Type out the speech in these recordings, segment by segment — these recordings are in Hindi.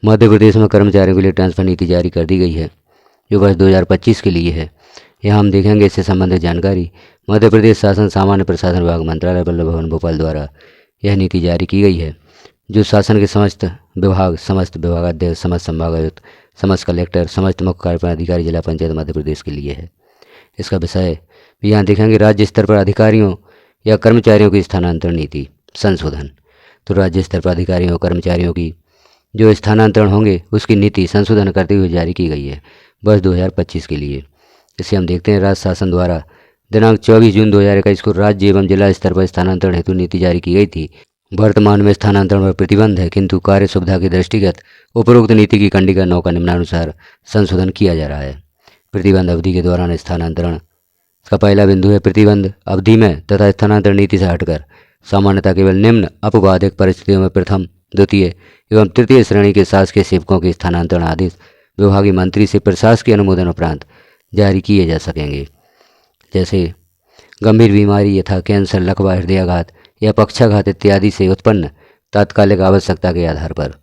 मध्य प्रदेश में कर्मचारियों के लिए ट्रांसफर नीति जारी कर दी गई है जो वर्ष 2025 के लिए है। यहाँ हम देखेंगे इससे संबंधित जानकारी। मध्य प्रदेश शासन सामान्य प्रशासन विभाग मंत्रालय वल्लभ भवन भोपाल द्वारा यह नीति जारी की गई है जो शासन के समस्त विभाग, समस्त विभागाध्यक्ष, समस्त संभागायुक्त, समस्त कलेक्टर, समस्त मुख्य कार्यपालन अधिकारी जिला पंचायत मध्य प्रदेश के लिए है। इसका विषय भी यहाँ देखेंगे राज्य स्तर पर अधिकारियों या कर्मचारियों की स्थानांतरण नीति संशोधन। तो राज्य स्तर पर अधिकारियों और कर्मचारियों की जो स्थानांतरण होंगे उसकी नीति संशोधन करते हुए जारी की गई है वर्ष 2025 के लिए। इसे हम देखते हैं राज्य शासन द्वारा दिनांक 24 जून 2021 को राज्य एवं जिला स्तर पर स्थानांतरण हेतु नीति जारी की गई थी। वर्तमान में स्थानांतरण पर प्रतिबंध है, किंतु कार्य सुविधा के दृष्टिगत उपरोक्त नीति की कंडिका 9 का निम्नानुसार संशोधन किया जा रहा है। प्रतिबंध अवधि के दौरान स्थानांतरण का पहला बिंदु है प्रतिबंध अवधि में तथा स्थानांतरण नीति से हटकर सामान्यतः केवल निम्न अपवादिक परिस्थितियों में प्रथम, द्वितीय एवं तृतीय श्रेणी के शासकीय सेवकों के स्थानांतरण आदेश विभागीय मंत्री से प्रशासकीय अनुमोदन उपरांत जारी किए जा सकेंगे। जैसे गंभीर बीमारी यथा कैंसर, लकवा, हृदयाघात या पक्षाघात इत्यादि से उत्पन्न तात्कालिक आवश्यकता के आधार पर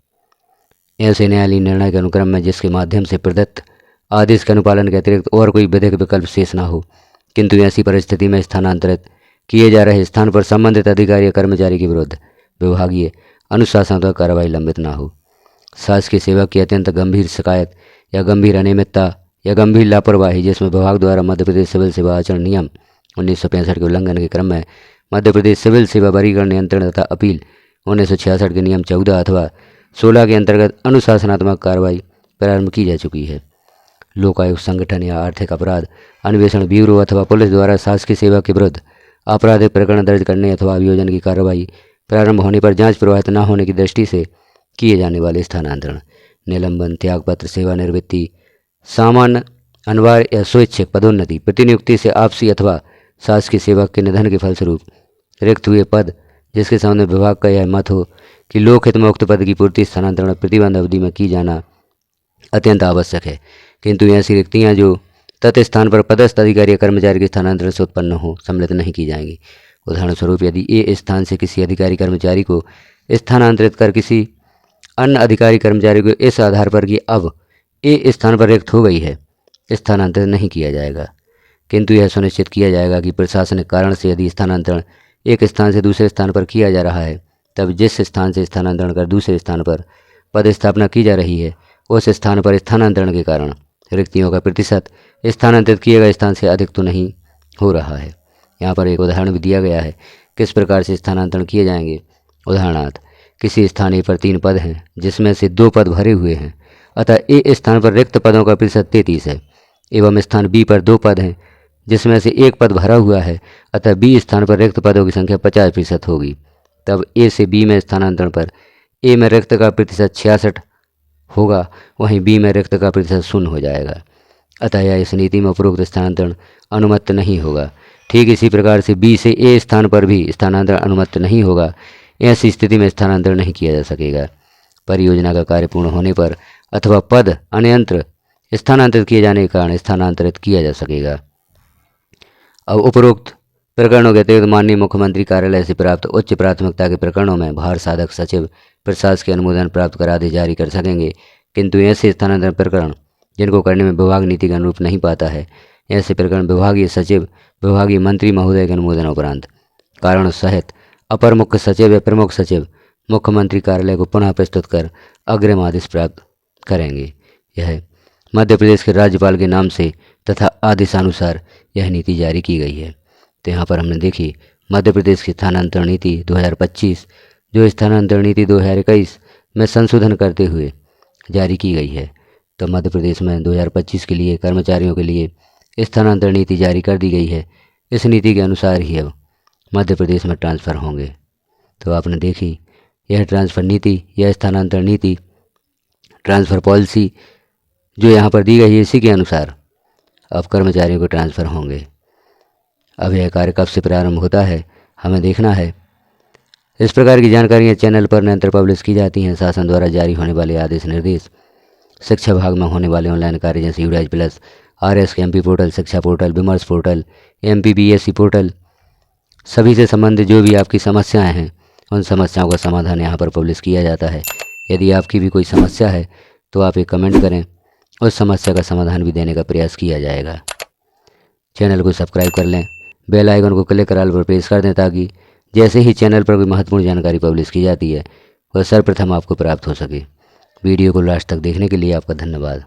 ऐसे न्यायालयीय निर्णय के अनुक्रम में जिसके माध्यम से प्रदत्त आदेश के अनुपालन के अतिरिक्त और कोई विधिक विकल्प शेष न हो, किंतु ऐसी परिस्थिति में स्थानांतरित किए जा रहे स्थान पर संबंधित अधिकारी या कर्मचारी के विरुद्ध विभागीय अनुशासनात्मक कार्रवाई लंबित न हो। शासकीय सेवक की अत्यंत गंभीर शिकायत या गंभीर अनियमितता या गंभीर लापरवाही जिसमें विभाग द्वारा मध्य प्रदेश सिविल सेवा आचरण नियम 1965 के उल्लंघन के क्रम में मध्य प्रदेश सिविल सेवा वर्गीकरण नियंत्रण तथा अपील 1966 के नियम 14 अथवा 16 के अंतर्गत अनुशासनात्मक कार्रवाई प्रारंभ की जा चुकी है। लोकायुक्त संगठन या आर्थिक अपराध अन्वेषण ब्यूरो अथवा पुलिस द्वारा शासकीय सेवा के विरुद्ध आपराधिक प्रकरण दर्ज करने अथवा अभियोजन की कार्रवाई प्रारंभ होने पर जांच प्रवाहित न होने की दृष्टि से किए जाने वाले स्थानांतरण, निलंबन, त्यागपत्र, सेवानिवृत्ति, सामान्य, अनिवार्य या स्वैच्छिक पदोन्नति, प्रतिनियुक्ति से आपसी अथवा शासकीय सेवक के निधन के फलस्वरूप रिक्त हुए पद जिसके सामने विभाग का यह मत हो कि लोकहित में उक्त पद की पूर्ति स्थानांतरण प्रतिबंध अवधि में की जाना अत्यंत आवश्यक है, किंतु ऐसी रिक्तियाँ जो तत्स्थान पर पदस्थ अधिकारी या कर्मचारी के स्थानांतरण से उत्पन्न हो सम्मिलित नहीं की जाएंगी। उदाहरण स्वरूप यदि ए स्थान से किसी अधिकारी कर्मचारी को स्थानांतरित कर किसी अन्य अधिकारी कर्मचारी को इस आधार पर कि अब ए स्थान पर रिक्त हो गई है स्थानांतरित नहीं किया जाएगा, किंतु यह सुनिश्चित किया जाएगा कि प्रशासनिक कारण से यदि स्थानांतरण एक स्थान से दूसरे स्थान पर किया जा रहा है तब जिस स्थान से स्थानांतरण कर दूसरे स्थान पर पदस्थापना की जा रही है उस स्थान पर स्थानांतरण के कारण रिक्तियों का प्रतिशत स्थानांतरित किए गए स्थान से अधिक तो नहीं हो रहा है। यहाँ पर एक उदाहरण भी दिया गया है किस प्रकार से स्थानांतरण किए जाएंगे। उदाहरणार्थ, किसी स्थान पर 3 पद हैं जिसमें से 2 पद भरे हुए हैं, अतः ए स्थान पर रिक्त पदों का प्रतिशत 33 है, एवं स्थान बी पर 2 पद हैं जिसमें से 1 पद भरा हुआ है, अतः बी स्थान पर रिक्त पदों की संख्या 50% होगी। तब ए से बी में स्थानांतरण पर ए में रिक्त का प्रतिशत 66 होगा, वहीं बी में रिक्त का प्रतिशत 0 हो जाएगा, अतः यह इस नीति में उपरोक्त स्थानांतरण अनुमत नहीं होगा। ठीक इसी प्रकार से बी से ए स्थान पर भी स्थानांतरण अनुमत नहीं होगा। ऐसी स्थिति में स्थानांतरण नहीं किया जा सकेगा। परियोजना का कार्य पूर्ण होने पर अथवा पद अन्यत्र स्थानांतरित किए जाने के कारण स्थानांतरित किया जा सकेगा। अब उपरोक्त प्रकरणों के अतिरिक्त माननीय मुख्यमंत्री कार्यालय से प्राप्त उच्च प्राथमिकता के प्रकरणों में भार साधक सचिव प्रशासकीय अनुमोदन प्राप्त कर आदेश जारी कर सकेंगे, किंतु ऐसे स्थानांतरण प्रकरण जिनको करने में विभाग नीति के अनुरूप नहीं पाता है, ऐसे प्रकरण विभागीय सचिव, विभागीय मंत्री महोदय के अनुमोदन उपरांत कारण सहित अपर मुख्य सचिव या प्रमुख सचिव मुख्यमंत्री कार्यालय को पुनः प्रस्तुत कर अग्रिम आदेश प्राप्त करेंगे। यह मध्य प्रदेश के राज्यपाल के नाम से तथा आदेशानुसार यह नीति जारी की गई है। तो यहाँ पर हमने देखी मध्य प्रदेश की स्थानांतरण नीति 2025 जो स्थानांतरण नीति 2021 में संशोधन करते हुए जारी की गई है। तो मध्य प्रदेश में 2025 के लिए कर्मचारियों के लिए स्थानांतरण नीति जारी कर दी गई है। इस नीति के अनुसार ही अब मध्य प्रदेश में ट्रांसफ़र होंगे। तो आपने देखी यह ट्रांसफ़र नीति, यह स्थानांतरण नीति, ट्रांसफ़र पॉलिसी जो यहाँ पर दी गई है, इसी के अनुसार अब कर्मचारियों को ट्रांसफ़र होंगे। अब यह कार्य कब से प्रारंभ होता है हमें देखना है। इस प्रकार की जानकारियाँ चैनल पर निरंतर पब्लिश की जाती हैं। शासन द्वारा जारी होने वाले आदेश निर्देश, शिक्षा विभाग में होने वाले ऑनलाइन कार्य जैसे यूडाइज प्लस, RSKMP पोर्टल, शिक्षा पोर्टल, विमर्श पोर्टल, MPBSC पोर्टल, सभी से संबंधित जो भी आपकी समस्याएं हैं उन समस्याओं का समाधान यहाँ पर पब्लिश किया जाता है। यदि आपकी भी कोई समस्या है तो आप एक कमेंट करें, उस समस्या का समाधान भी देने का प्रयास किया जाएगा। चैनल को सब्सक्राइब कर लें, बेल आइकन को क्लिक कर ऑल पर प्रेस कर दें ताकि जैसे ही चैनल पर कोई महत्वपूर्ण जानकारी पब्लिश की जाती है वह सर्वप्रथम आपको प्राप्त हो सके। वीडियो को लास्ट तक देखने के लिए आपका धन्यवाद।